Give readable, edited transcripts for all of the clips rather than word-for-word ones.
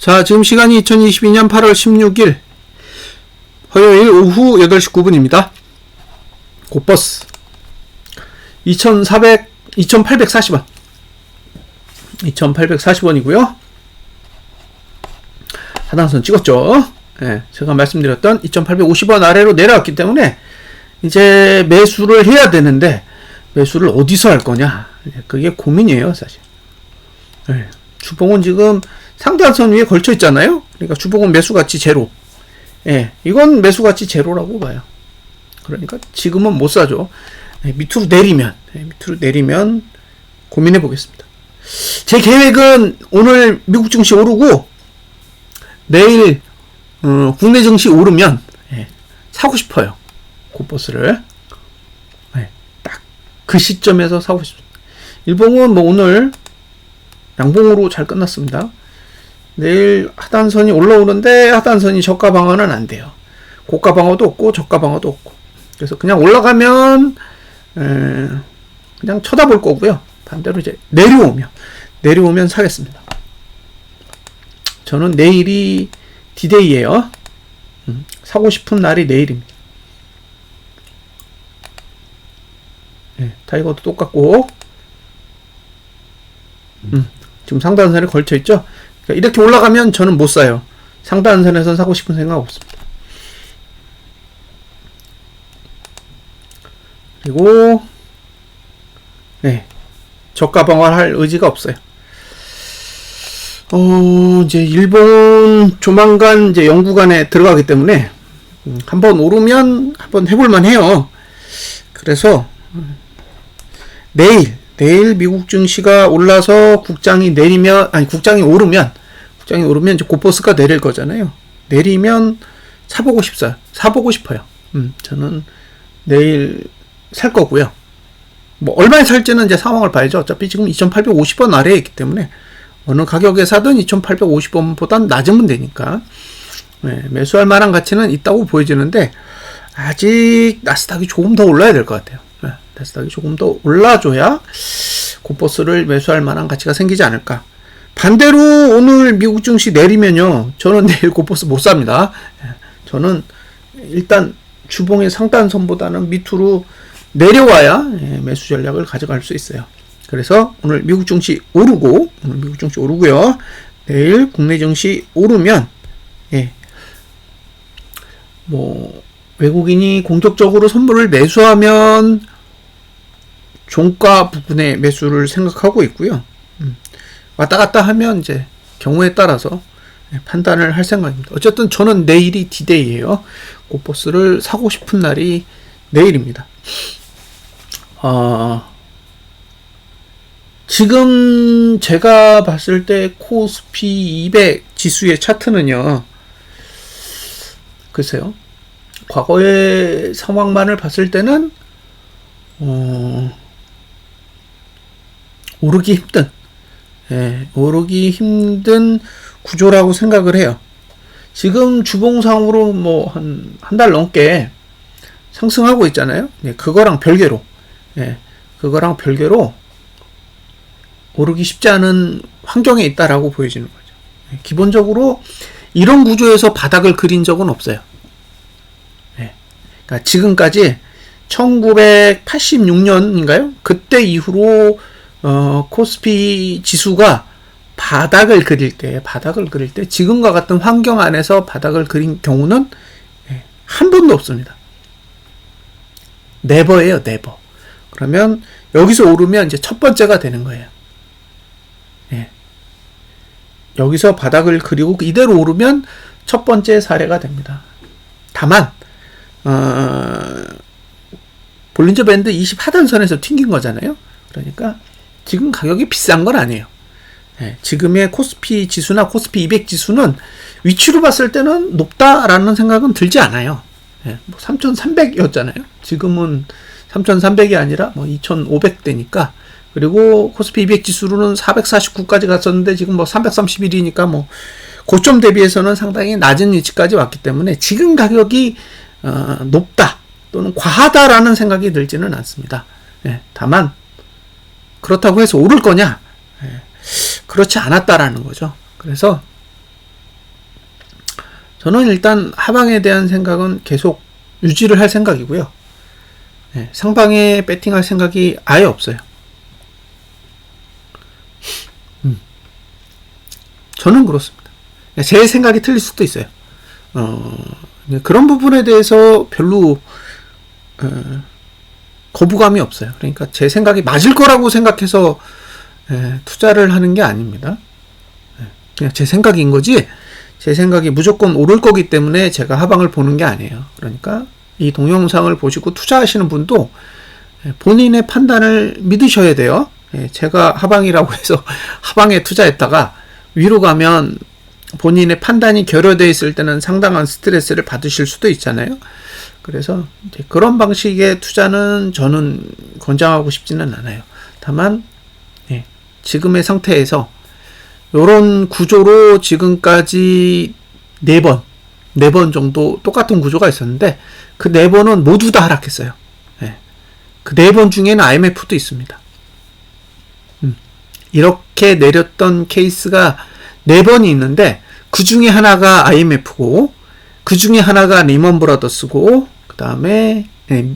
자, 지금 시간이 2022년 8월 16일 화요일 오후 8시 9분입니다. 고버스 2840원 2840원이고요 하단선 찍었죠. 네, 제가 말씀드렸던 2850원 아래로 내려왔기 때문에 이제 매수를 해야 되는데 매수를 어디서 할 거냐, 그게 고민이에요 사실. 네, 주봉은 지금 상단선 위에 걸쳐 있잖아요. 그러니까 주봉은 매수가치 제로. 예, 이건 매수가치 제로라고 봐요. 그러니까 지금은 못 사죠. 예, 밑으로 내리면 고민해 보겠습니다. 제 계획은 오늘 미국 증시 오르고 내일 국내 증시 오르면 사고 싶어요. 고버스를. 딱 그 시점에서 사고 싶습니다. 일봉은 뭐 오늘 양봉으로 잘 끝났습니다. 내일 하단선이 올라오는데 하단선이 저가 방어는 안 돼요. 고가 방어도 없고 저가 방어도 없고. 그래서 그냥 올라가면 그냥 쳐다볼 거고요. 반대로 이제 내려오면 사겠습니다. 저는 내일이 디데이예요. 사고 싶은 날이 내일입니다. 타이거도 똑같고 지금 상단선에 걸쳐 있죠. 그러니까 이렇게 올라가면 저는 못 사요. 상단선에선 사고 싶은 생각 없습니다. 그리고 저가 방어할 의지가 없어요. 이제 일본 조만간 이제 연구관에 들어가기 때문에 한번 오르면 한번 해볼만 해요. 그래서 내일 미국 증시가 올라서 국장이 오르면 이제 고버스가 내릴 거잖아요. 내리면 사보고 싶어요. 저는 내일 살 거고요. 뭐 얼마에 살지는 이제 상황을 봐야죠. 어차피 지금 2850원 아래에 있기 때문에 어느 가격에 사든 2850원보단 낮으면 되니까 매수할 만한 가치는 있다고 보여지는데 아직 나스닥이 조금 더 올라야 될 것 같아요. 나스닥이 조금 더 올라줘야 고버스를 매수할 만한 가치가 생기지 않을까. 반대로 오늘 미국 증시 내리면요, 저는 내일 고버스 못 삽니다. 저는 일단 주봉의 상단선보다는 밑으로 내려와야 매수 전략을 가져갈 수 있어요. 그래서 오늘 미국 증시 오르고요. 내일 국내 증시 오르면 뭐 외국인이 공격적으로 선물을 매수하면 종가 부분의 매수를 생각하고 있고요. 왔다 갔다 하면 이제 경우에 따라서 판단을 할 생각입니다. 어쨌든 저는 내일이 디데이예요. 고버스를 사고 싶은 날이 내일입니다. 지금 제가 봤을 때 코스피 200 지수의 차트는요, 글쎄요, 과거의 상황만을 봤을 때는 오르기 힘든 구조라고 생각을 해요. 지금 주봉상으로 뭐 한 달 넘게 상승하고 있잖아요. 그거랑 별개로 오르기 쉽지 않은 환경에 있다라고 보여지는 거죠. 기본적으로 이런 구조에서 바닥을 그린 적은 없어요. 그러니까 지금까지 1986년인가요? 그때 이후로 코스피 지수가 바닥을 그릴 때 지금과 같은 환경 안에서 바닥을 그린 경우는 한 번도 없습니다. 네버예요, 네버. 그러면 여기서 오르면 이제 첫 번째가 되는 거예요. 여기서 바닥을 그리고 이대로 오르면 첫 번째 사례가 됩니다. 다만 볼린저 밴드 20 하단선에서 튕긴 거잖아요. 그러니까 지금 가격이 비싼 건 아니에요. 지금의 코스피 지수나 코스피 200 지수는 위치로 봤을 때는 높다라는 생각은 들지 않아요. 3,300이었잖아요. 지금은 3,300이 아니라 2,500대니까. 그리고 코스피 200 지수로는 449까지 갔었는데 지금 331이니까 고점 대비해서는 상당히 낮은 위치까지 왔기 때문에 지금 가격이 높다 또는 과하다라는 생각이 들지는 않습니다. 다만 그렇다고 해서 오를 거냐? 그렇지 않았다라는 거죠. 그래서 저는 일단 하방에 대한 생각은 계속 유지를 할 생각이고요. 상방에 배팅할 생각이 아예 없어요. 저는 그렇습니다. 제 생각이 틀릴 수도 있어요. 그런 부분에 대해서 별로 거부감이 없어요. 그러니까 제 생각이 맞을 거라고 생각해서 투자를 하는 게 아닙니다. 그냥 제 생각인 거지, 제 생각이 무조건 옳을 거기 때문에 제가 하방을 보는 게 아니에요. 그러니까 이 동영상을 보시고 투자하시는 분도 본인의 판단을 믿으셔야 돼요. 제가 하방이라고 해서 하방에 투자했다가 위로 가면 본인의 판단이 결여되어 있을 때는 상당한 스트레스를 받으실 수도 있잖아요. 그래서 그런 방식의 투자는 저는 권장하고 싶지는 않아요. 다만 지금의 상태에서 이런 구조로 지금까지 4번 정도 똑같은 구조가 있었는데 그 4번은 모두 다 하락했어요. 그 4번 중에는 IMF도 있습니다. 이렇게 내렸던 케이스가 4번이 있는데 그 중에 하나가 IMF고 그 중에 하나가 리먼 브라더스고 그 다음에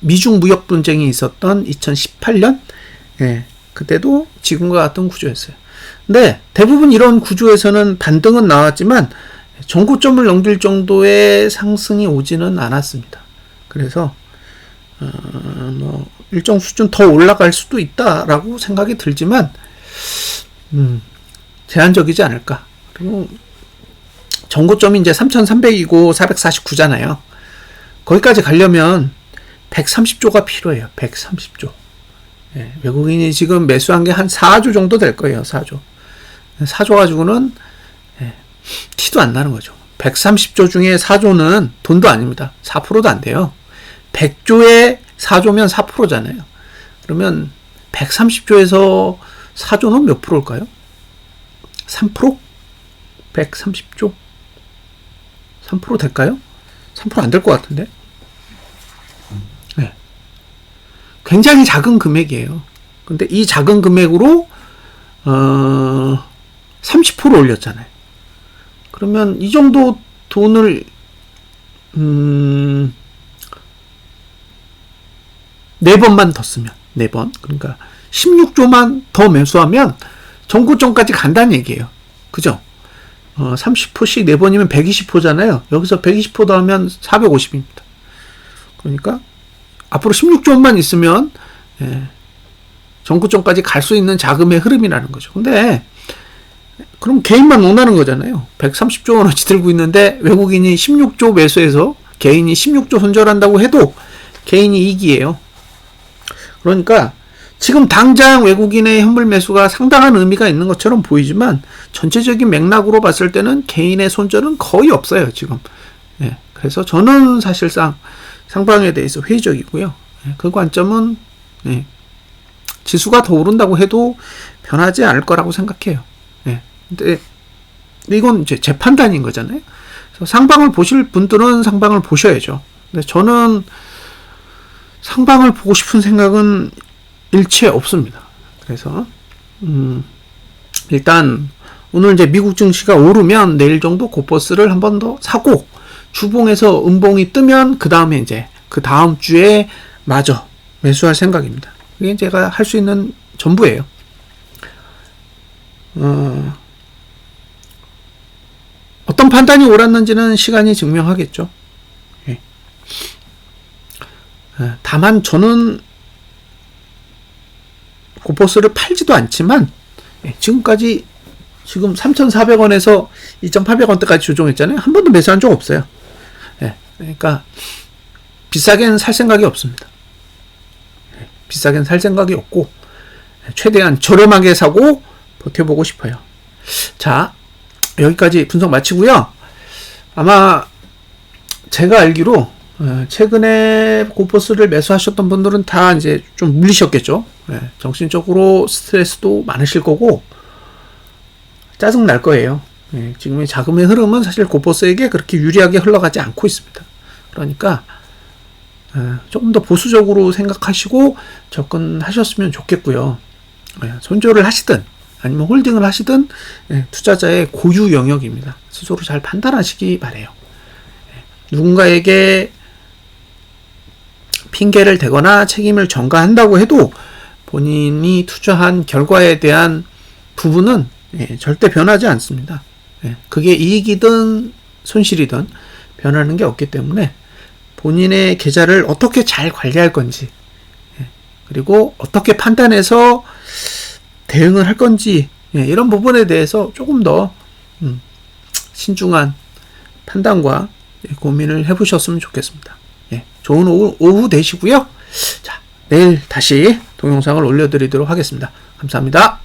미중 무역 분쟁이 있었던 2018년 그때도 지금과 같은 구조였어요. 근데 대부분 이런 구조에서는 반등은 나왔지만 전고점을 넘길 정도의 상승이 오지는 않았습니다. 그래서 일정 수준 더 올라갈 수도 있다라고 생각이 들지만 제한적이지 않을까. 그리고 전고점이 이제 3,300이고 449잖아요. 거기까지 가려면 130조가 필요해요. 130조. 외국인이 지금 매수한 게 한 4조 정도 될 거예요. 4조. 4조 가지고는 티도 안 나는 거죠. 130조 중에 4조는 돈도 아닙니다. 4%도 안 돼요. 100조에 4조면 4%잖아요. 그러면 130조에서 4조는 몇 프로일까요? 3%? 130조? 3% 될까요? 3% 안 될 것 같은데? 굉장히 작은 금액이에요. 근데 이 작은 금액으로 30% 올렸잖아요. 그러면 이 정도 돈을 4번만 더 쓰면 4번, 그러니까 16조만 더 매수하면 전고점까지 간다는 얘기예요. 그죠? 30%씩 4번이면 120%잖아요. 여기서 120% 더하면 450입니다. 그러니까 앞으로 16조만 있으면 전고점까지 갈 수 있는 자금의 흐름이라는 거죠. 근데 그럼 개인만 원하는 거잖아요. 130조 원어치 들고 있는데 외국인이 16조 매수해서 개인이 16조 손절한다고 해도 개인이 이익이에요. 그러니까 지금 당장 외국인의 현물 매수가 상당한 의미가 있는 것처럼 보이지만 전체적인 맥락으로 봤을 때는 개인의 손절은 거의 없어요, 지금. 그래서 저는 사실상 상방에 대해서 회의적이고요. 그 관점은 지수가 더 오른다고 해도 변하지 않을 거라고 생각해요. 근데 이건 이제 제 판단인 거잖아요. 그래서 상방을 보실 분들은 상방을 보셔야죠. 근데 저는 상방을 보고 싶은 생각은 일체 없습니다. 그래서 일단 오늘 이제 미국 증시가 오르면 내일 정도 고버스를 한 번 더 사고 주봉에서 음봉이 뜨면 그 다음에 이제 그 다음 주에 마저 매수할 생각입니다. 이게 제가 할 수 있는 전부예요. 어떤 판단이 옳았는지는 시간이 증명하겠죠. 다만 저는 고버스를 팔지도 않지만 지금까지 지금 3,400원에서 2,800원대까지 조정했잖아요. 한 번도 매수한 적 없어요. 그러니까 비싸게는 살 생각이 없습니다. 비싸게는 살 생각이 없고 최대한 저렴하게 사고 버텨보고 싶어요. 자, 여기까지 분석 마치고요. 아마 제가 알기로 최근에 고버스를 매수하셨던 분들은 다 이제 좀 물리셨겠죠. 정신적으로 스트레스도 많으실 거고 짜증 날 거예요. 지금의 자금의 흐름은 사실 고버스에게 그렇게 유리하게 흘러가지 않고 있습니다. 그러니까 조금 더 보수적으로 생각하시고 접근하셨으면 좋겠고요. 손절을 하시든 아니면 홀딩을 하시든 투자자의 고유 영역입니다. 스스로 잘 판단하시기 바래요. 누군가에게 핑계를 대거나 책임을 전가한다고 해도 본인이 투자한 결과에 대한 부분은 절대 변하지 않습니다. 그게 이익이든 손실이든 변하는 게 없기 때문에 본인의 계좌를 어떻게 잘 관리할 건지, 그리고 어떻게 판단해서 대응을 할 건지, 이런 부분에 대해서 조금 더 신중한 판단과 고민을 해보셨으면 좋겠습니다. 좋은 오후 되시고요. 자, 내일 다시 동영상을 올려드리도록 하겠습니다. 감사합니다.